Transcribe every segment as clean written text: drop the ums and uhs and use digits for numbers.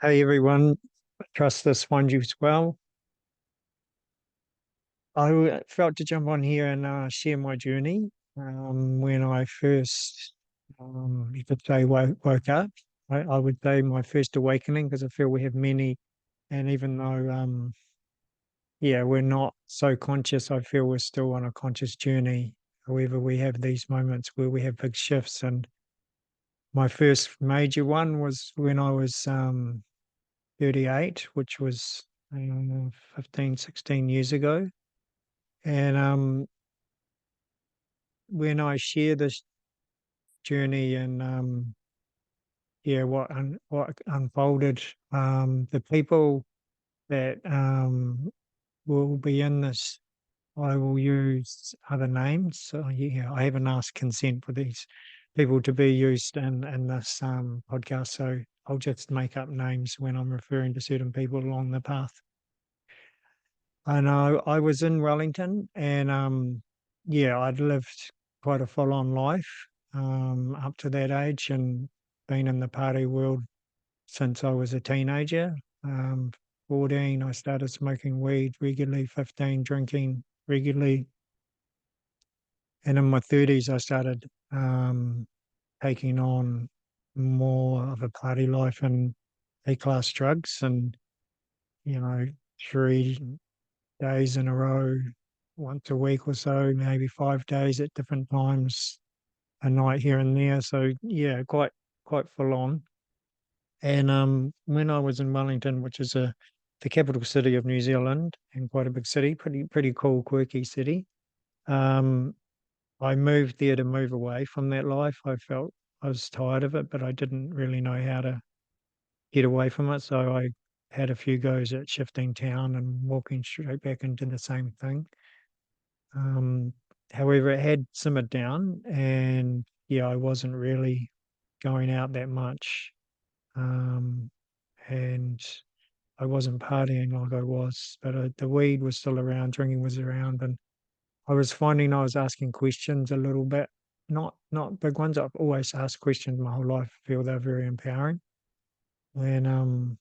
Hey everyone, trust this finds you well. Felt to jump on here and share my journey. When I first, you could say, woke up, I would say my first awakening, because I feel we have many, and even though, yeah, we're not so conscious, I feel we're still on a conscious journey. However, we have these moments where we have big shifts, and my first major one was when I was 38, which was 15, 16 years ago. And when I share this journey and yeah, what unfolded, the people that will be in this, I will use other names. So yeah, I haven't asked consent for these people to be used in this podcast, so I'll just make up names when I'm referring to certain people along the path. I know I was in Wellington and yeah, I'd lived quite a full on life up to that age and been in the party world since I was a teenager. Um, 14, I started smoking weed regularly, 15, drinking regularly. And in my 30s, I started taking on more of a party life and A-class drugs and, you know, 3 days in a row, once a week or so, maybe 5 days at different times, a night here and there. So yeah, quite full on. And when I was in Wellington, which is the capital city of New Zealand and quite a big city, pretty cool, quirky city. Um, I moved there to move away from that life. I felt I was tired of it, but I didn't really know how to get away from it. So I had a few goes at shifting town and walking straight back into the same thing. Um, However, it had simmered down, and yeah, I wasn't really going out that much, um, and I wasn't partying like I was, but the weed was still around, drinking was around, and I was finding I was asking questions a little bit, not big ones. I've always asked questions my whole life. I feel they're very empowering, and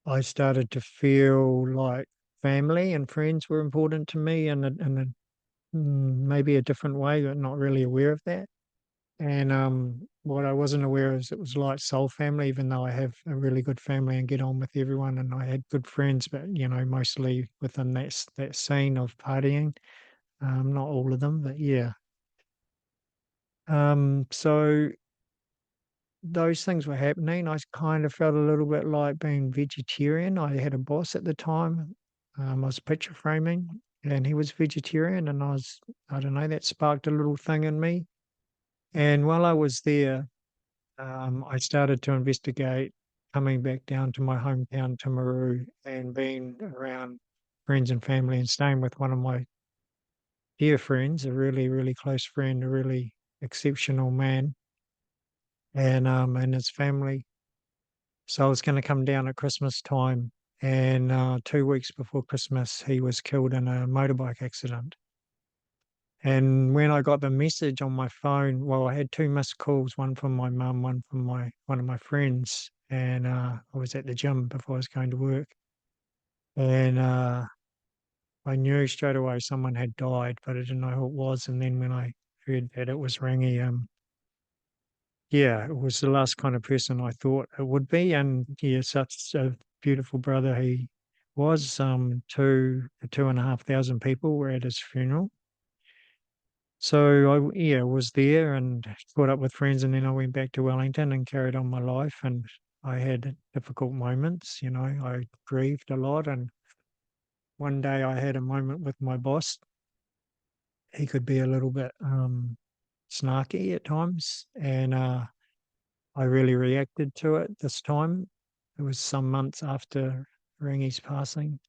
I started to feel like family and friends were important to me, maybe a different way, but not really aware of that. And what I wasn't aware of is it was like soul family, even though I have a really good family and get on with everyone, and I had good friends, but mostly within that scene of partying. Not all of them, but yeah. So those things were happening. I kind of felt a little bit like being vegetarian. I had a boss at the time. I was picture framing, and he was vegetarian, and I don't know, that sparked a little thing in me. And while I was there, I started to investigate coming back down to my hometown, Timaru, and being around friends and family and staying with one of my dear friends, a really, really close friend, a really exceptional man, and his family. So I was going to come down at Christmas time, and 2 weeks before Christmas, he was killed in a motorbike accident. And when I got the message on my phone, well, I had two missed calls, one from my mum, one from one of my friends, and I was at the gym before I was going to work, and I knew straight away someone had died, but I didn't know who it was. And then when I heard that it was Rangi, yeah, it was the last kind of person I thought it would be, and yeah, such a beautiful brother he was. 2,500 people were at his funeral. So yeah, was there and caught up with friends, and then I went back to Wellington and carried on my life. And I had difficult moments, I grieved a lot. And one day I had a moment with my boss. He could be a little bit snarky at times, and I really reacted to it this time. It was some months after Rangi's passing,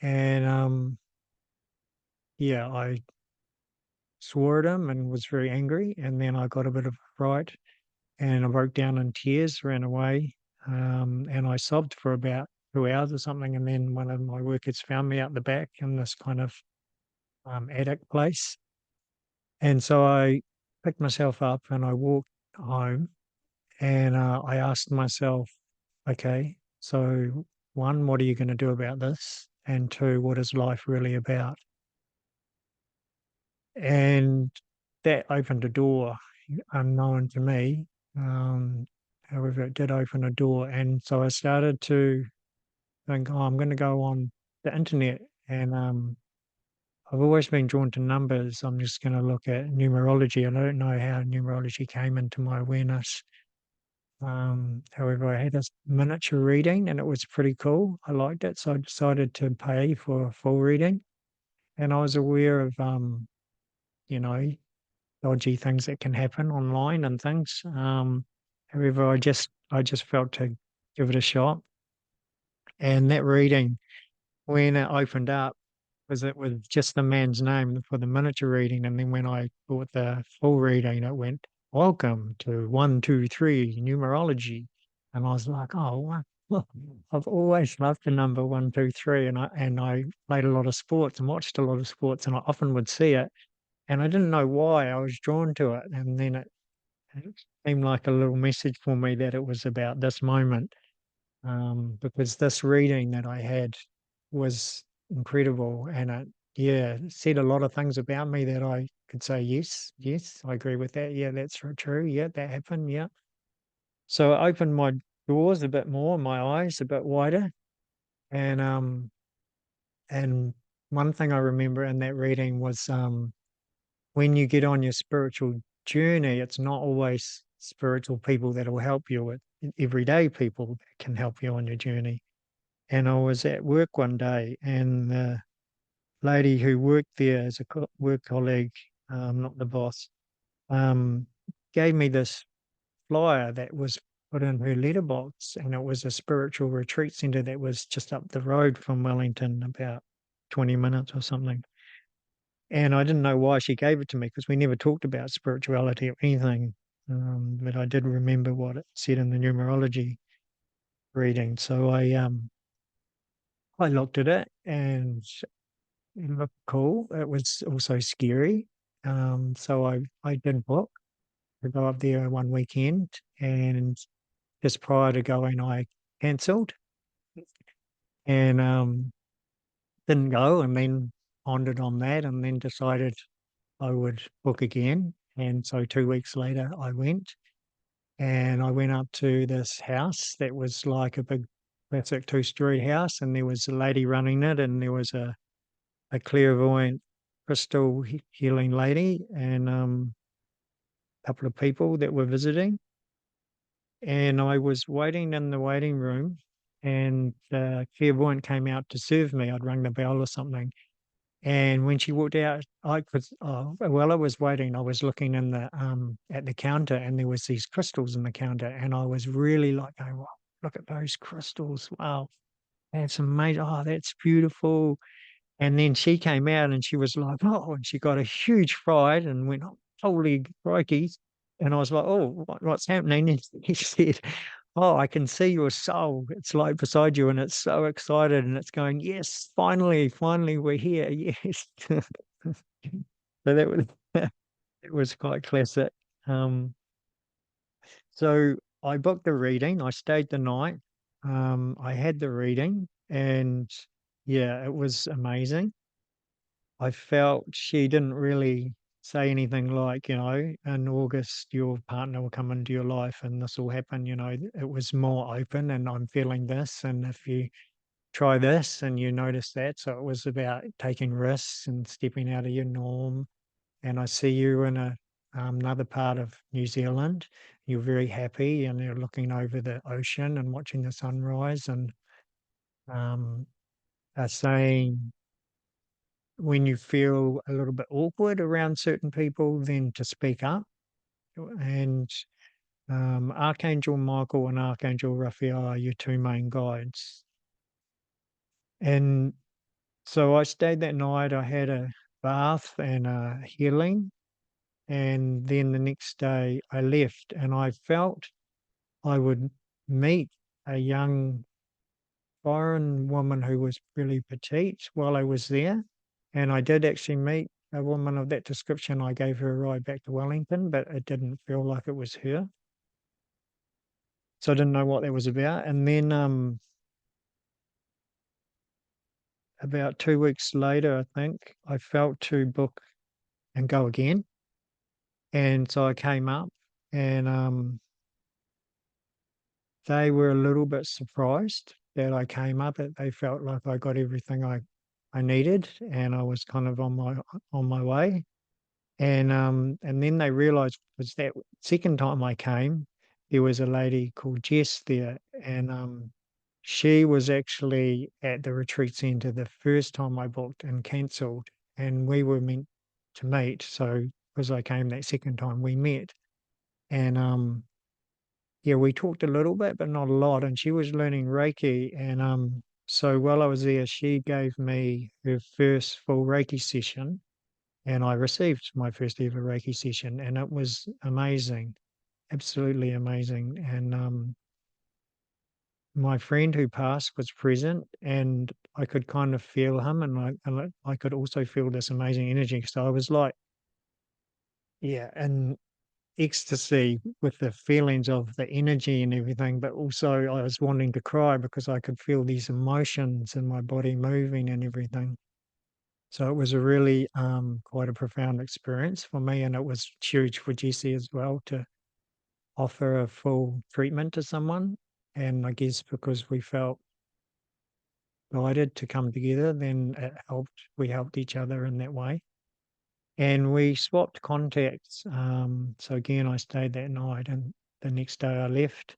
and yeah, I swore at him and was very angry. And then I got a bit of a fright, and I broke down in tears, ran away, and I sobbed for about 2 hours or something. And then one of my workers found me out the back in this kind of attic place. And so I picked myself up and I walked home. And I asked myself, okay, so one, what are you going to do about this? And two, what is life really about? And that opened a door unknown to me. Um, However, it did open a door. And so I started to think, oh, I'm going to go on the internet. And I've always been drawn to numbers. I'm just going to look at numerology. And I don't know how numerology came into my awareness. However, I had this miniature reading and it was pretty cool. I liked it. So I decided to pay for a full reading. And I was aware of, you know, dodgy things that can happen online and things. However, I just felt to give it a shot. And that reading, when it opened up, was it was just the man's name for the miniature reading, and then when I bought the full reading, it went, "Welcome to 123 numerology," and I was like, "Oh, wow." I've always loved the number 123, and I played a lot of sports and watched a lot of sports, and I often would see it, and I didn't know why I was drawn to it, and then it seemed like a little message for me that it was about this moment, because this reading that I had was incredible, and it said a lot of things about me that I could say, yes, yes, I agree with that. Yeah, that's true. Yeah, that happened. Yeah. So it opened my doors a bit more, my eyes a bit wider, and and one thing I remember in that reading was when you get on your spiritual journey, it's not always spiritual people that will help you. With everyday people that can help you on your journey. And I was at work one day, and the lady who worked there as a work colleague, not the boss, um, gave me this flyer that was put in her letterbox, and it was a spiritual retreat centre that was just up the road from Wellington, about 20 minutes or something. And I didn't know why she gave it to me because we never talked about spirituality or anything. But I did remember what it said in the numerology reading. So I looked at it and it looked cool. It was also scary. So I did book to go up there one weekend, and just prior to going, I cancelled and didn't go, and then pondered on that, and then decided I would book again. And so 2 weeks later, I went, and I went up to this house that was like a big classic two-story house, and there was a lady running it, and there was a clairvoyant crystal healing lady, and a couple of people that were visiting. And I was waiting in the waiting room, and the clairvoyant came out to serve me. I'd rung the bell or something. And when she walked out, I could, while I was waiting, I was looking in the at the counter, and there was these crystals in the counter, and I was really like, "Oh, wow, look at those crystals! Wow, that's amazing! Oh, that's beautiful!" And then she came out and she was like, "Oh," and she got a huge fright and went, "Oh, holy crikey." And I was like, "Oh, what's happening?" And he said, "Oh, I can see your soul. It's like beside you and it's so excited and it's going, yes, finally, finally, we're here. Yes." So that was, it was quite classic. Um, so I booked the reading. I stayed the night. I had the reading, and yeah, it was amazing. I felt she didn't really say anything like, in August, your partner will come into your life and this will happen. It was more open, and I'm feeling this. And if you try this and you notice that. So it was about taking risks and stepping out of your norm. And I see you in another part of New Zealand. You're very happy and you're looking over the ocean and watching the sunrise, and um, are saying, when you feel a little bit awkward around certain people, then to speak up. And Archangel Michael and Archangel Raphael are your two main guides. And so I stayed that night. I had a bath and a healing. And then the next day I left, and I felt I would meet a young foreign woman who was really petite while I was there. And I did actually meet a woman of that description. I gave her a ride back to Wellington, but it didn't feel like it was her. So I didn't know what that was about. And then about 2 weeks later, I think, I felt to book and go again. And so I came up and they were a little bit surprised that I came up. They felt like I got everything I needed and I was kind of on my way. And then they realized was that second time I came, there was a lady called Jess there, and she was actually at the retreat center the first time I booked and cancelled, and we were meant to meet. So because I came that second time, we met, and yeah, we talked a little bit, but not a lot. And she was learning Reiki, and so while I was there, she gave me her first full Reiki session, and I received my first ever Reiki session, and it was amazing, absolutely amazing. And my friend who passed was present, and I could kind of feel him, and I could also feel this amazing energy. So I was like, yeah, and ecstasy with the feelings of the energy and everything, but also I was wanting to cry because I could feel these emotions in my body moving and everything. So it was a really quite a profound experience for me, and it was huge for Jessie as well to offer a full treatment to someone. And I guess because we felt guided to come together, then it helped. We helped each other in that way, and we swapped contacts. So again, I stayed that night, and the next day I left,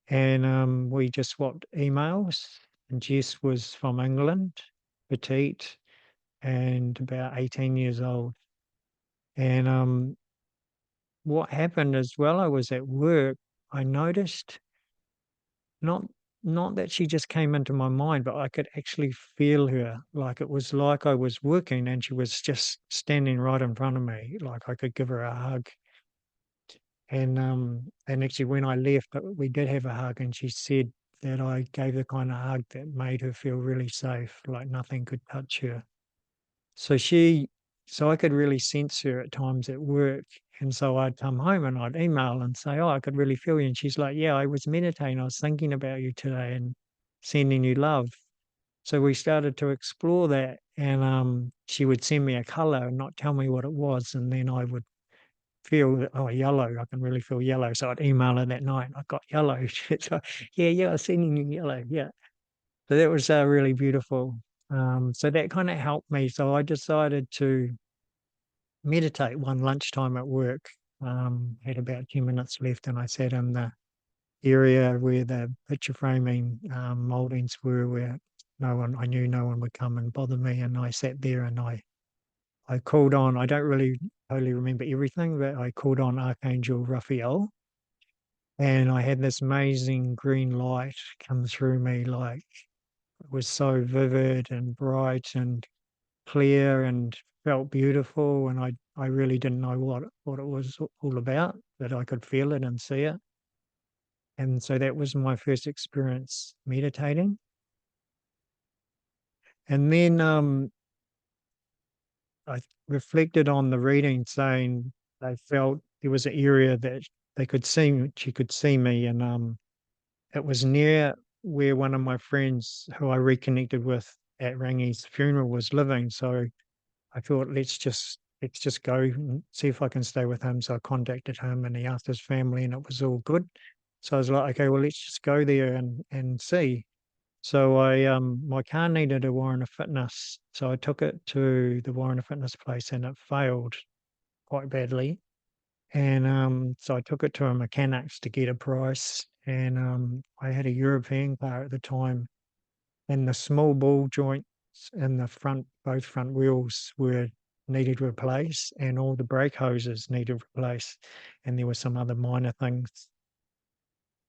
and we just swapped emails. And Jess was from England, petite, and about 18 years old. And what happened as well, I was at work, I noticed not not that she just came into my mind, but I could actually feel her. Like it was like I was working and she was just standing right in front of me. Like I could give her a hug. And actually when I left, but we did have a hug and she said that I gave the kind of hug that made her feel really safe, like nothing could touch her. So she so I could really sense her at times at work, and so I'd come home and I'd email and say, "Oh, I could really feel you," and she's like, "Yeah, I was meditating, I was thinking about you today and sending you love." So we started to explore that, and, she would send me a color and not tell me what it was, and then I would feel that, "Oh, yellow, I can really feel yellow," so I'd email her that night, "I got yellow." She's like, "Yeah, yeah, I was sending you yellow, yeah." So that was, really beautiful. So that kinda helped me, so I decided to meditate one lunchtime at work. Had about 10 minutes left, and I sat in the area where the picture framing moldings were, where I knew no one would come and bother me. And I sat there and I called on, I don't really totally remember everything, but I called on Archangel Raphael. And I had this amazing green light come through me, like it was so vivid and bright and clear and felt beautiful, and I really didn't know what it was all about, but I could feel it and see it. And so that was my first experience meditating. And then I reflected on the reading, saying they felt there was an area that she could see me, and it was near where one of my friends who I reconnected with at Rangi's funeral was living. So I thought, let's just go and see if I can stay with him. So I contacted him and he asked his family and it was all good. So I was like, okay, well, let's just go there and see. So my car needed a warrant of fitness. So I took it to the warrant of fitness place and it failed quite badly. And so I took it to a mechanics to get a price. And I had a European car at the time, and the small ball joints in the front, both front wheels were needed replaced, and all the brake hoses needed replaced, and there were some other minor things,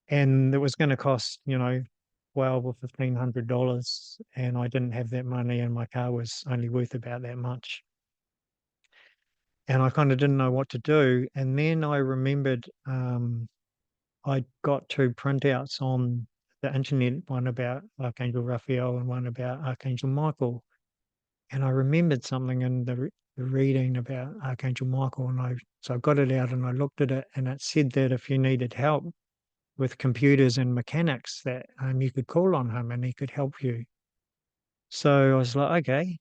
and it was going to cost, 12 or $1,500, and I didn't have that money, and my car was only worth about that much, and I kind of didn't know what to do, and then I remembered I got two printouts on the internet, one about Archangel Raphael and one about Archangel Michael. And I remembered something in the reading about Archangel Michael, and I got it out and I looked at it, and it said that if you needed help with computers and mechanics that you could call on him and he could help you. So I was like, okay,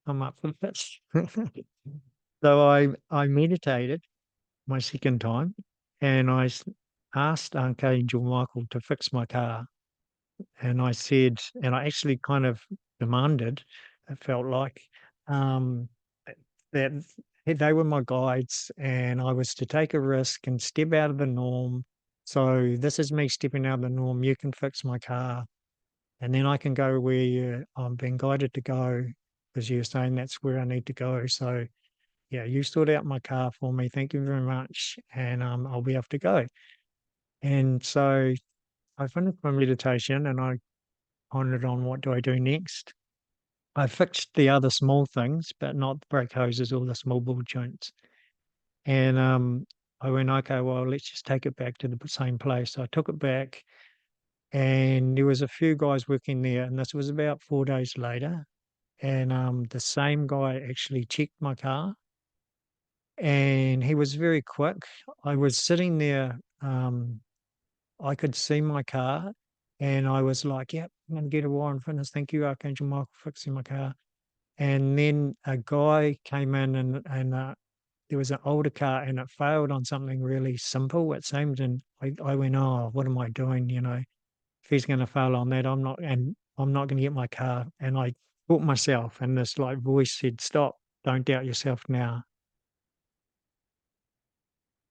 I'm up for this. So I meditated my second time, and asked Archangel Michael to fix my car. And I said, and I actually kind of demanded, it felt like, um, that they were my guides and I was to take a risk and step out of the norm. So this is me stepping out of the norm. You can fix my car, and then I can go where I'm being guided to go, because you're saying that's where I need to go. So yeah, you sort out my car for me. Thank you very much, and I'll be able to go. And so I finished my meditation and I pondered on what do I do next. I fixed the other small things, but not the brake hoses or the small ball joints. And I went, okay, well, let's just take it back to the same place. So I took it back, and there was a few guys working there, and this was about 4 days later. And the same guy actually checked my car, and he was very quick. I was sitting there, I could see my car, and I was like, "Yep, I'm gonna get a warrant for this. Thank you, Archangel Michael, for fixing my car." And then a guy came in, and there was an older car, and it failed on something really simple, it seemed. And I went, "Oh, what am I doing? You know, if he's gonna fail on that, I'm not gonna get my car." And I caught myself, and this like voice said, "Stop! Don't doubt yourself now."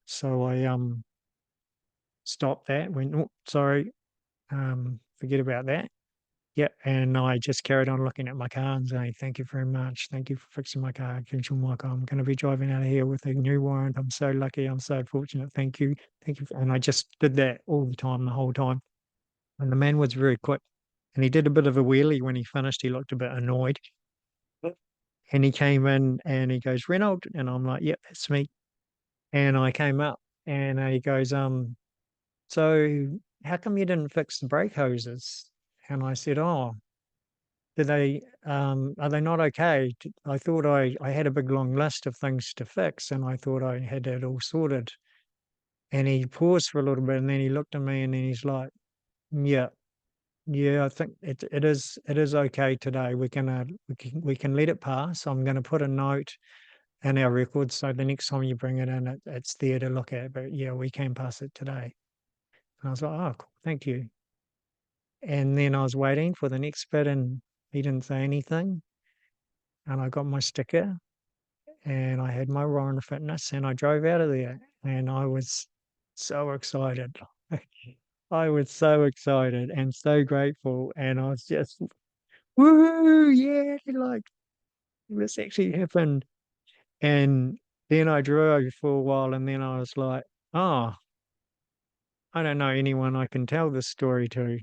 So I stopped that. Went, "Oh, sorry, forget about that." Yeah, and I just carried on looking at my car and saying, "Thank you very much. Thank you for fixing my car, Archangel Michael. I'm going to be driving out of here with a new warrant. I'm so lucky. I'm so fortunate. Thank you. Thank you." And I just did that all the time, the whole time. And the man was very quick. And he did a bit of a wheelie when he finished. He looked a bit annoyed. And he came in and he goes, "Reynolds." And I'm like, "Yep, that's me." And I came up and he goes, "So how come you didn't fix the brake hoses?" And I said, "Oh, are they not okay? I thought I had a big long list of things to fix, and I thought I had it all sorted." And he paused for a little bit, and then he looked at me, and then he's like, "Yeah, yeah, I think it is okay today. We can let it pass. I'm going to put a note in our records, so the next time you bring it in, it's there to look at. But yeah, we can pass it today." And I was like, "Oh, cool, thank you." And then I was waiting for the next bit, and he didn't say anything. And I got my sticker, and I had my Warren Fitness, and I drove out of there, and I was so excited. I was so excited and so grateful, and I was just, woo, yeah, like this actually happened. And then I drove for a while, and then I was like, oh, I don't know anyone I can tell this story to.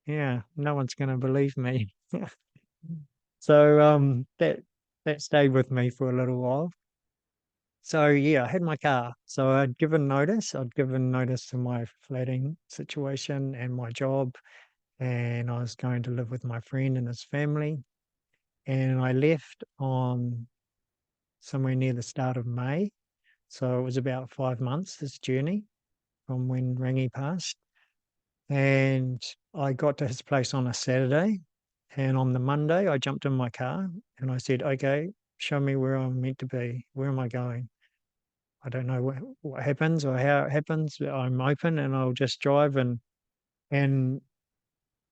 Yeah, no one's going to believe me. So that stayed with me for a little while. So yeah, I had my car. So I'd given notice. I'd given notice to my flatting situation and my job, and I was going to live with my friend and his family. And I left on somewhere near the start of May. So it was about 5 months, this journey from when Rangi passed. And I got to his place on a Saturday. And on the Monday, I jumped in my car and I said, "Okay, show me where I'm meant to be. Where am I going? I don't know what happens or how it happens. I'm open and I'll just drive." And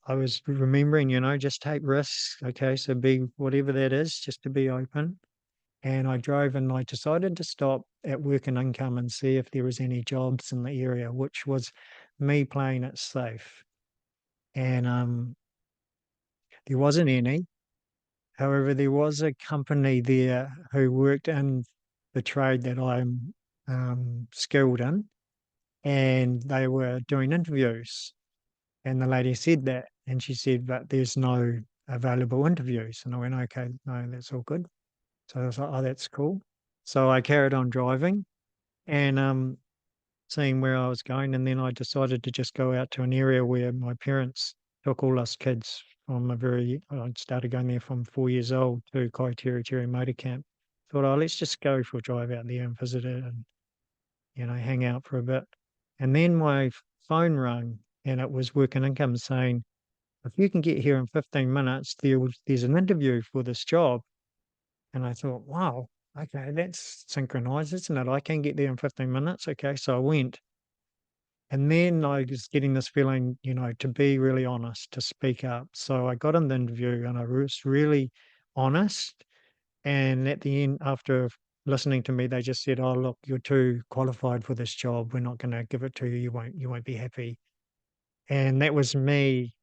I was remembering, just take risks. Okay, so be whatever that is, just to be open. And I drove and I decided to stop at Work and Income and see if there was any jobs in the area, which was me playing it safe. And there wasn't any. However, there was a company there who worked in the trade that I'm skilled in, and they were doing interviews. And the lady said that, and she said, "But there's no available interviews." And I went, "Okay, no, that's all good." So I was like, "Oh, that's cool." So I carried on driving and seeing where I was going. And then I decided to just go out to an area where my parents took all us kids from I started going there from 4 years old to Kaiteri Motor Camp. Thought, "Oh, let's just go for a drive out there and visit it and, hang out for a bit." And then my phone rang, and it was Work and Income saying, "If you can get here in 15 minutes, there's an interview for this job." And I thought, "Wow, okay, that's synchronized, isn't it? I can get there in 15 minutes." Okay, so I went. And then I was getting this feeling, to be really honest, to speak up. So I got in the interview and I was really honest. And at the end, after listening to me, they just said, "Oh, look, you're too qualified for this job. We're not going to give it to you. You won't be happy." And that was me,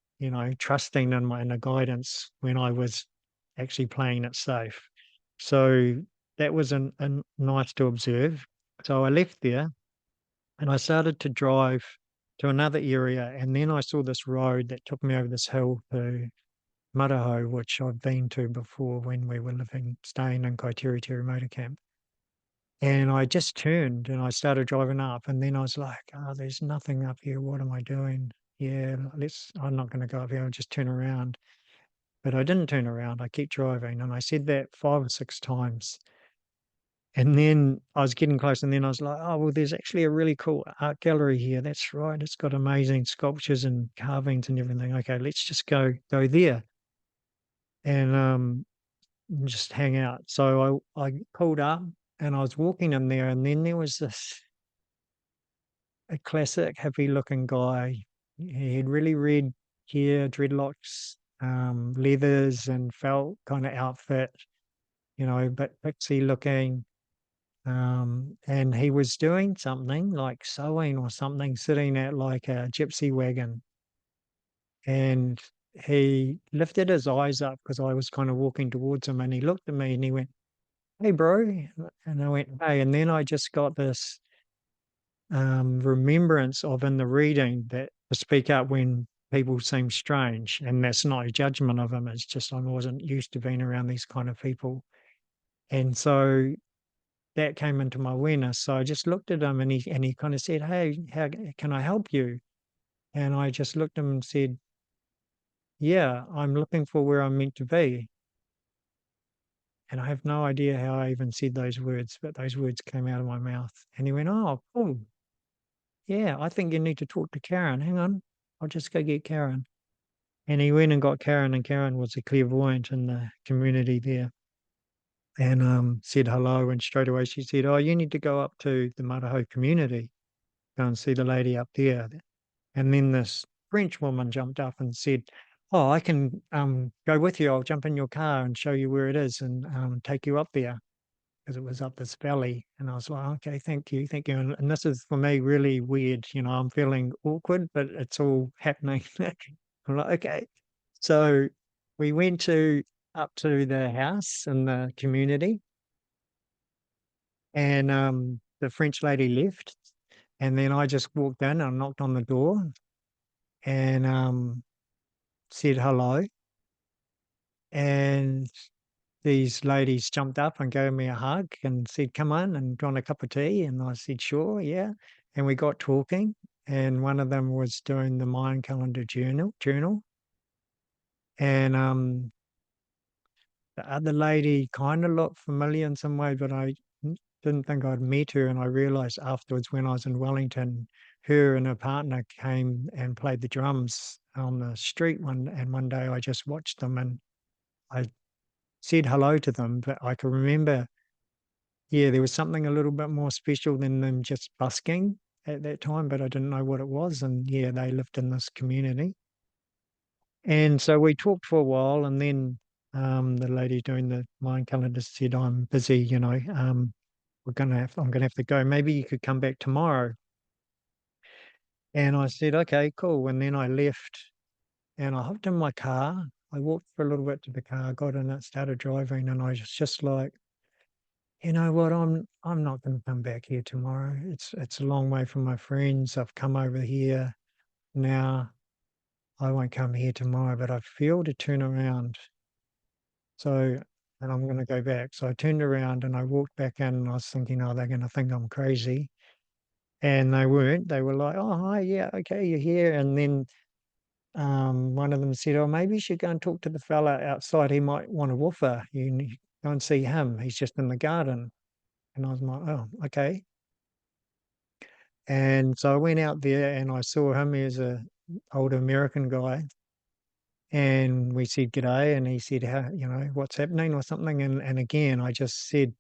trusting in the guidance when I was actually playing it safe. So that was nice to observe. So I left there and I started to drive to another area, and then I saw this road that took me over this hill to Maraho, which I've been to before when we were staying in Kaiteriti motor camp. And I just turned and I started driving up, and then I was like, "Oh, there's nothing up here. What am I doing? Yeah, I'm not going to go up here. I'll just turn around." But I didn't turn around. I kept driving, and I said that 5 or 6 times. And then I was getting close, and then I was like, "Oh, well, there's actually a really cool art gallery here. That's right. It's got amazing sculptures and carvings and everything. Okay, let's just go there and just hang out." So I pulled up and I was walking in there, and then there was this a classic hippie looking guy. He had really red hair, dreadlocks, leathers and felt kind of outfit, but pixie looking. And he was doing something like sewing or something, sitting at like a gypsy wagon. And he lifted his eyes up because I was kind of walking towards him, and he looked at me and he went, "Hey, bro." And I went, "Hey." And then I just got this remembrance of in the reading that to speak up when people seem strange. And that's not a judgment of him. It's just I wasn't used to being around these kind of people. And so that came into my awareness. So I just looked at him, and he kind of said, "Hey, how can I help you?" And I just looked at him and said, "Yeah, I'm looking for where I'm meant to be." And I have no idea how I even said those words, but those words came out of my mouth. And he went, "Oh, cool. Yeah, I think you need to talk to Karen. Hang on, I'll just go get Karen." And he went and got Karen, and Karen was a clairvoyant in the community there. And said hello, and straight away she said, "Oh, you need to go up to the Maraho community, go and see the lady up there." And then this French woman jumped up and said, "Oh, I can go with you. I'll jump in your car and show you where it is and take you up there," because it was up this valley. And I was like, "Okay, thank you, thank you." And this is for me really weird. I'm feeling awkward, but it's all happening. I'm like, okay. So we went up to the house in the community, and the French lady left. And then I just walked in and knocked on the door and said hello. And these ladies jumped up and gave me a hug and said, "Come on," and "Do you want a cup of tea?" And I said, "Sure, yeah." And we got talking, and one of them was doing the Mayan calendar journal. And the other lady kind of looked familiar in some way, but I didn't think I'd met her. And I realized afterwards when I was in Wellington, her and her partner came and played the drums on the street one day I just watched them, and I said hello to them. But I can remember, yeah, there was something a little bit more special than them just busking at that time, but I didn't know what it was. And yeah, they lived in this community. And so we talked for a while, and then the lady doing the mind calendar said, "I'm busy, I'm gonna have to go. Maybe you could come back tomorrow." And I said, "Okay, cool." And then I left and I hopped in my car. I walked for a little bit to the car, got in it, started driving, and I was just like, "You know what? I'm not going to come back here tomorrow. It's a long way from my friends. I've come over here now. I won't come here tomorrow, but I feel to turn around. So, and I'm going to go back." So I turned around and I walked back in, and I was thinking, "Oh, they're going to think I'm crazy." And they weren't. They were like, "Oh, hi, yeah, okay, you're here." And then one of them said, "Oh, maybe you should go and talk to the fella outside. He might want a woofer. Go and see him. He's just in the garden." And I was like, "Oh, okay." And so I went out there and I saw him. He was a older American guy. And we said g'day, and he said, "How, what's happening?" or something. And again, I just said,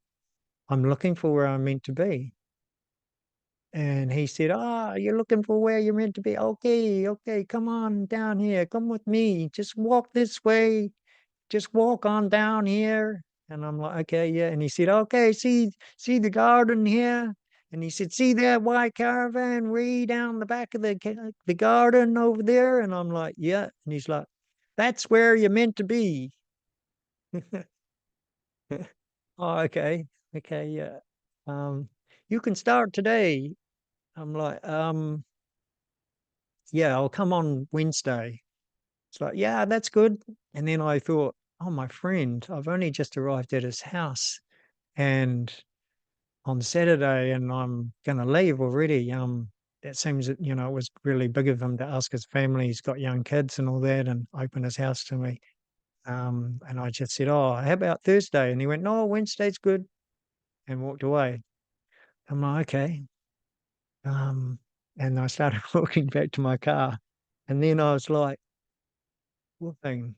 "I'm looking for where I'm meant to be." And he said, "Ah, you're looking for where you're meant to be. Okay, okay, come on down here. Come with me. Just walk this way. Just walk on down here." And I'm like, "Okay, yeah." And he said, "Okay, see the garden here?" And he said, "See that white caravan way down the back of the garden over there?" And I'm like, "Yeah." And he's like, "That's where you're meant to be." Oh, okay. Okay, yeah. Um, you can start today. I'm like, yeah, I'll come on Wednesday. It's like, yeah, that's good. And then I thought, oh, my friend, I've only just arrived at his house and on Saturday and I'm gonna leave already. That seems that, it was really big of him to ask his family. He's got young kids and all that and open his house to me. And I just said, "Oh, how about Thursday?" And he went, "No, Wednesday's good," and walked away. I'm like, okay. Um, and I started walking back to my car. And then I was like, woofing.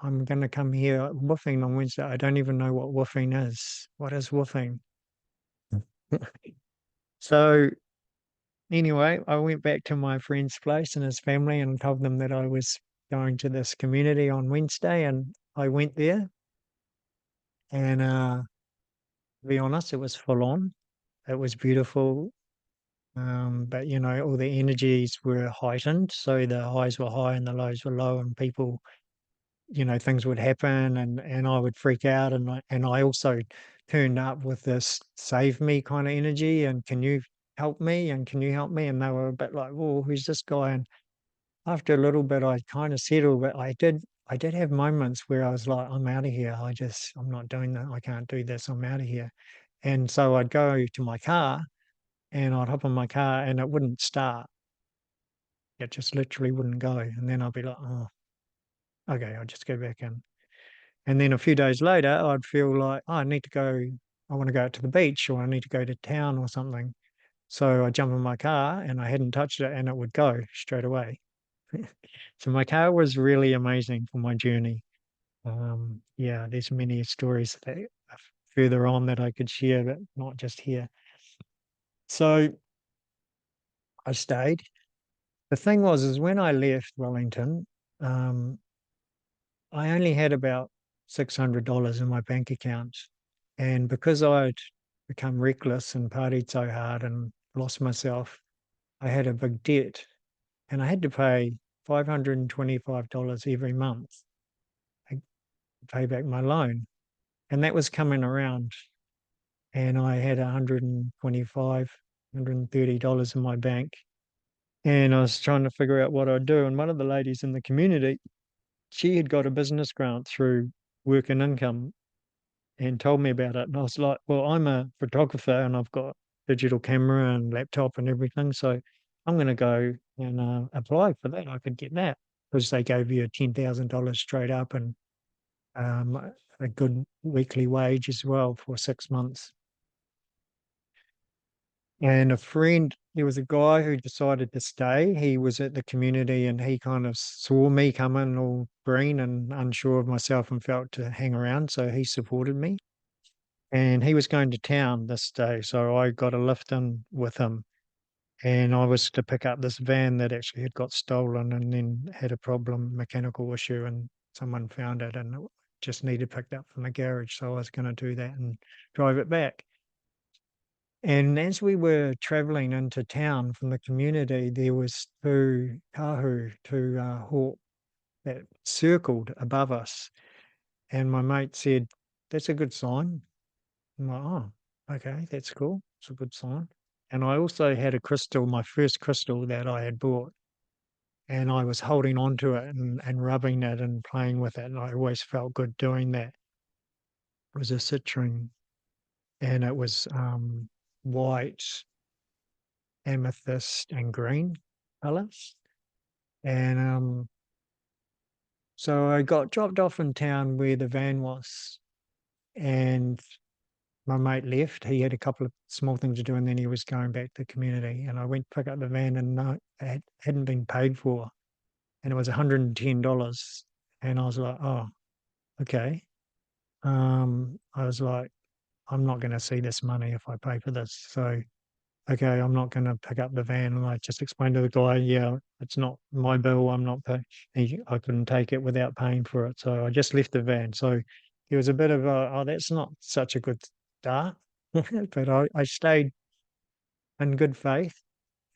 I'm going to come here woofing on Wednesday. I don't even know what woofing is. What is woofing? So anyway, I went back to my friend's place and his family and told them that I was going to this community on Wednesday. And I went there. And to be honest, it was full on. It was beautiful. But all the energies were heightened. So the highs were high and the lows were low, and people, things would happen and I would freak out. And I also turned up with this save me kind of energy and can you help me? And can you help me? And they were a bit like, "Oh, who's this guy?" And after a little bit, I kind of settled, but I did have moments where I was like, "I'm out of here. I'm not doing that. I can't do this. I'm out of here." And so I'd go to my car and I'd hop in my car and it wouldn't start. It just literally wouldn't go. And then I'd be like, "Oh, okay, I'll just go back in." And then a few days later, I'd feel like, "Oh, I need to go, I want to go out to the beach or I need to go to town or something." So I jump in my car and I hadn't touched it and it would go straight away. So my car was really amazing for my journey. Yeah, there's many stories that are further on that I could share, but not just here. So I stayed. The thing was, is when I left Wellington, um, I only had about $600 in my bank account. And because I'd become reckless and partied so hard and lost myself, I had a big debt and I had to pay $525 every month to pay back my loan. And that was coming around. And I had 125, $130 in my bank. And I was trying to figure out what I'd do. And one of the ladies in the community, she had got a business grant through Work and Income and told me about it. And I was like, "Well, I'm a photographer and I've got digital camera and laptop and everything. So I'm going to go and apply for that. I could get that because they gave you $10,000 straight up and a good weekly wage as well for 6 months." And a friend, there was a guy who decided to stay. He was at the community and he kind of saw me coming all green and unsure of myself and felt to hang around. So he supported me. And he was going to town this day. So I got a lift in with him. And I was to pick up this van that actually had got stolen and then had a problem, mechanical issue, and someone found it and it just needed picked up from the garage. So I was going to do that and drive it back. And as we were travelling into town from the community, there was two hawk that circled above us. And my mate said, "That's a good sign." I'm like, "Oh, okay, that's cool. It's a good sign." And I also had a crystal, my first crystal that I had bought, and I was holding on to it and rubbing it and playing with it. And I always felt good doing that. It was a citrine and it was white, amethyst, and green colours. And so I got dropped off in town where the van was. And my mate left. He had a couple of small things to do, and then he was going back to the community. And I went to pick up the van, and no, it hadn't been paid for, and it was $110. And I was like, oh, okay. I was like, I'm not going to see this money if I pay for this. So, okay, I'm not going to pick up the van. And I just explained to the guy, yeah, it's not my bill. I'm not paying. I couldn't take it without paying for it. So I just left the van. So it was a bit of a, oh, that's not such a good start. But I stayed in good faith.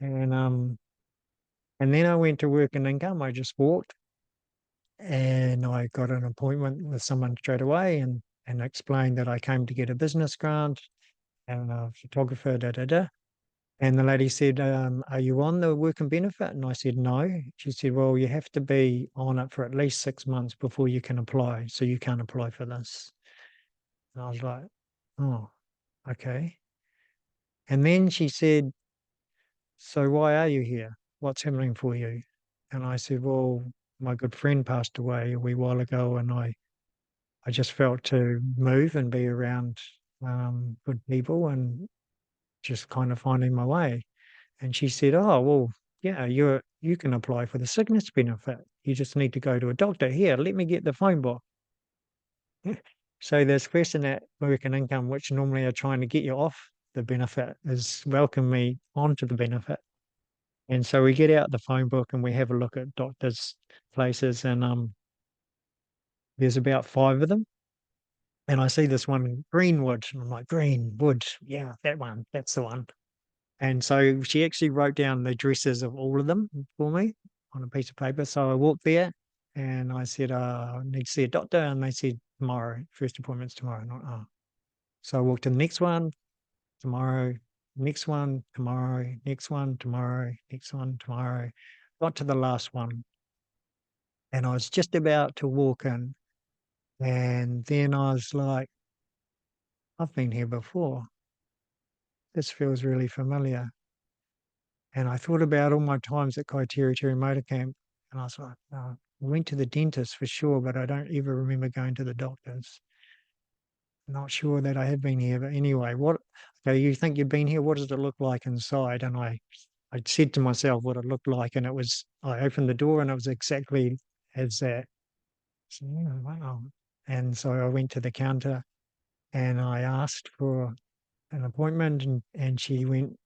And and then I went to work in income. I just walked and I got an appointment with someone straight away and explained that I came to get a business grant and a photographer, da da da. And the lady said, are you on the work and benefit? And I said, no. She said, well, you have to be on it for at least 6 months before you can apply. So you can't apply for this. And I was like, oh, okay. And then she said, so why are you here? What's happening for you? And I said, well, my good friend passed away a wee while ago, and I just felt to move and be around good people and just kind of finding my way. And she said, oh, well, yeah, you can apply for the sickness benefit. You just need to go to a doctor. Here, let me get the phone book. So this person at Work and Income, which normally are trying to get you off the benefit, is welcome me onto the benefit. And so we get out the phone book and we have a look at doctors' places, and there's about 5 of them. And I see this one, Greenwood, and I'm like, Greenwood, yeah, that one, that's the one. And so she actually wrote down the addresses of all of them for me on a piece of paper. So I walked there and I said, I need to see a doctor. And they said, tomorrow, first appointment's tomorrow. Not, oh. So I walked to the next one, tomorrow, next one, tomorrow, next one, tomorrow, next one, tomorrow. Got to the last one. And I was just about to walk in. And then I was like, I've been here before. This feels really familiar. And I thought about all my times at Kaiteri Motor Camp, and I was like, I went to the dentist for sure, but I don't ever remember going to the doctors. Not sure that I have been here, but anyway, okay, you think you've been here? What does it look like inside? And I said to myself what it looked like, and I opened the door and it was exactly as that. So, yeah, wow. And so I went to the counter and I asked for an appointment, and she went,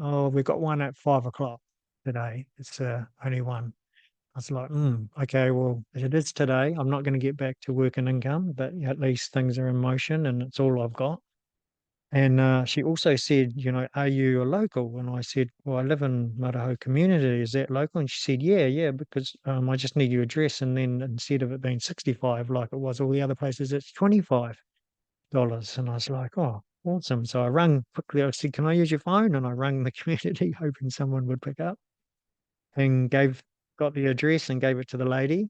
oh, we've got one at 5 o'clock today. It's only one. I was like, okay, well, if it is today, I'm not going to get back to work and income, but at least things are in motion and it's all I've got. And she also said, are you a local? And I said, well, I live in Maraho community. Is that local? And she said, yeah, because I just need your address. And then instead of it being 65 like it was all the other places, it's $25. And I was like, oh, awesome. So I rang quickly. I said, can I use your phone? And I rang the community, hoping someone would pick up, and got the address and gave it to the lady.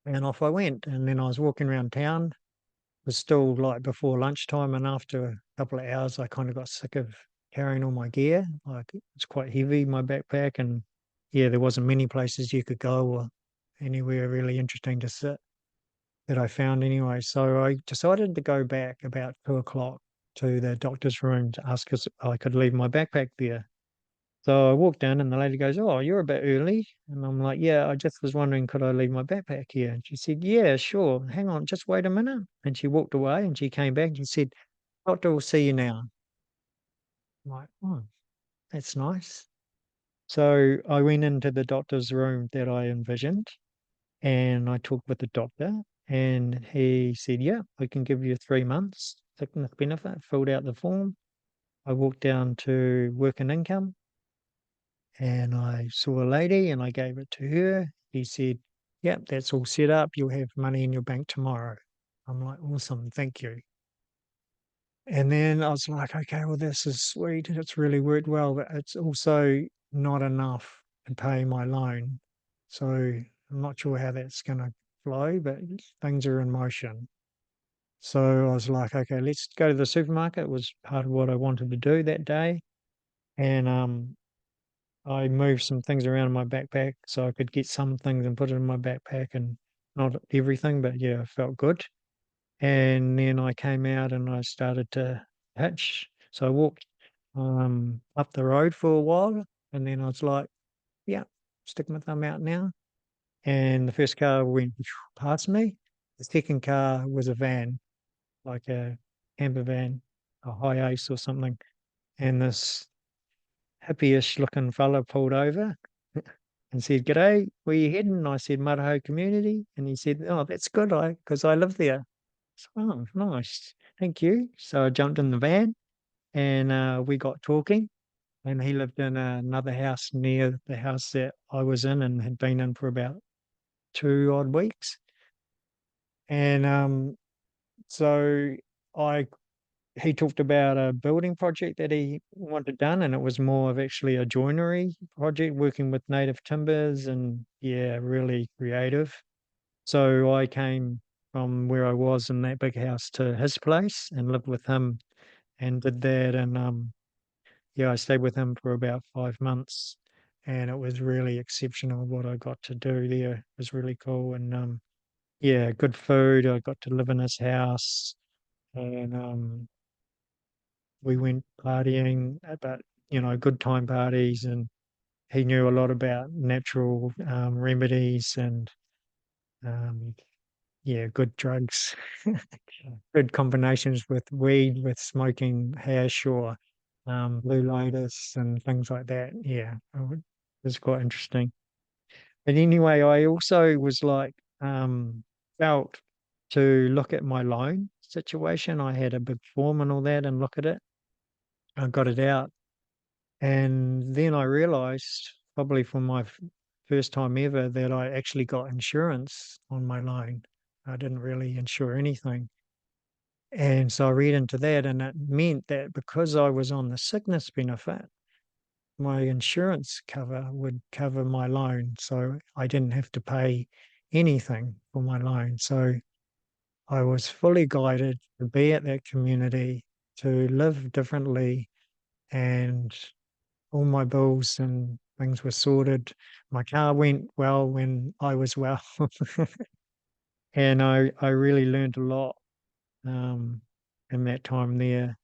And off I went. And then I was walking around town. It was still like before lunchtime. And after a couple of hours, I kind of got sick of carrying all my gear. Like it's quite heavy, my backpack. And yeah, there wasn't many places you could go or anywhere really interesting to sit that I found anyway. So I decided to go back about 2 o'clock to the doctor's room to ask if I could leave my backpack there. So I walked in and the lady goes, oh, you're a bit early. And I'm like, yeah, I just was wondering, could I leave my backpack here? And she said, yeah, sure. Hang on, just wait a minute. And she walked away and she came back and she said, doctor will see you now. I'm like, oh, that's nice. So I went into the doctor's room that I envisioned and I talked with the doctor and he said, yeah, I can give you 3 months sickness benefit, filled out the form. I walked down to work and income and I saw a lady and I gave it to her. He said, yep, that's all set up. You'll have money in your bank tomorrow. I'm like, awesome, thank you. And then I was like, okay, well, this is sweet. It's really worked well, but it's also not enough to pay my loan. So I'm not sure how that's going to flow, but things are in motion. So I was like, okay, let's go to the supermarket. It was part of what I wanted to do that day. And I moved some things around in my backpack so I could get some things and put it in my backpack and not everything, but yeah, I felt good. And then I came out and I started to hitch. So I walked up the road for a while, and then I was like, "Yeah, stick my thumb out now." And the first car went past me. The second car was a van, like a camper van, a high ace or something. And this hippie-ish looking fella pulled over and said, "G'day, where you heading?" And I said, "Maraho Community." And he said, "Oh, that's good, because I live there." So, "Oh, nice. Thank you." So I jumped in the van and we got talking. And he lived in another house near the house that I was in and had been in for about 2 odd weeks. And so I he talked about a building project that he wanted done, and it was more of actually a joinery project working with native timbers and yeah, really creative. So I came from where I was in that big house to his place and lived with him and did that. And yeah, I stayed with him for about 5 months, and it was really exceptional what I got to do there. It was really cool. And yeah, good food. I got to live in his house, and we went partying, but good time parties. And he knew a lot about natural remedies and um, yeah, good drugs, good combinations with weed, with smoking hash or Blue Lotus and things like that. Yeah, it was quite interesting. But anyway, I also was like, felt to look at my loan situation. I had a big form and all that, and look at it. I got it out, and then I realized, probably for my first time ever, that I actually got insurance on my loan. I didn't really insure anything. And so I read into that, and it meant that because I was on the sickness benefit, my insurance cover would cover my loan. So I didn't have to pay anything for my loan. So I was fully guided to be at that community, to live differently, and all my bills and things were sorted. My car went well when I was well. And I really learned a lot um, in that time there.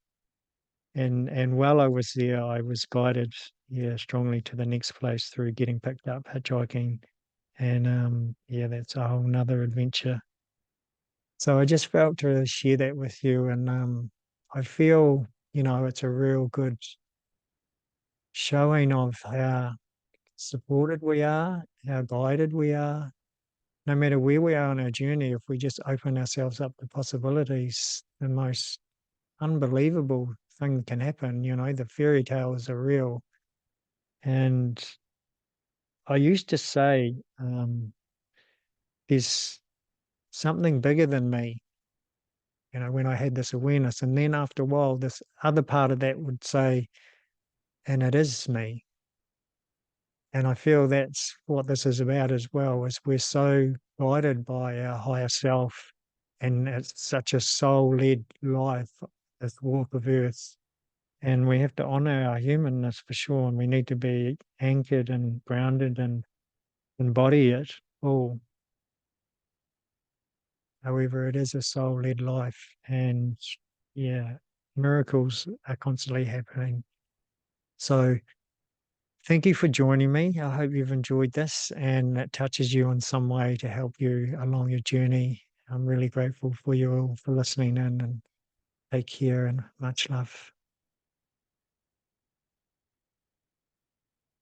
And while I was there, I was guided, yeah, strongly to the next place through getting picked up hitchhiking. And yeah, that's a whole nother adventure. So I just felt to share that with you. And I feel, it's a real good showing of how supported we are, how guided we are. No matter where we are on our journey, if we just open ourselves up to possibilities, the most unbelievable thing can happen. The fairy tales are real. And I used to say, there's something bigger than me, when I had this awareness. And then after a while, this other part of that would say, and it is me. And I feel that's what this is about as well, is we're so guided by our higher self, and it's such a soul-led life, this walk of earth. And we have to honor our humanness for sure, and we need to be anchored and grounded and embody it all. However, it is a soul-led life, and yeah, miracles are constantly happening. So thank you for joining me. I hope you've enjoyed this and it touches you in some way to help you along your journey. I'm really grateful for you all for listening in, and take care and much love.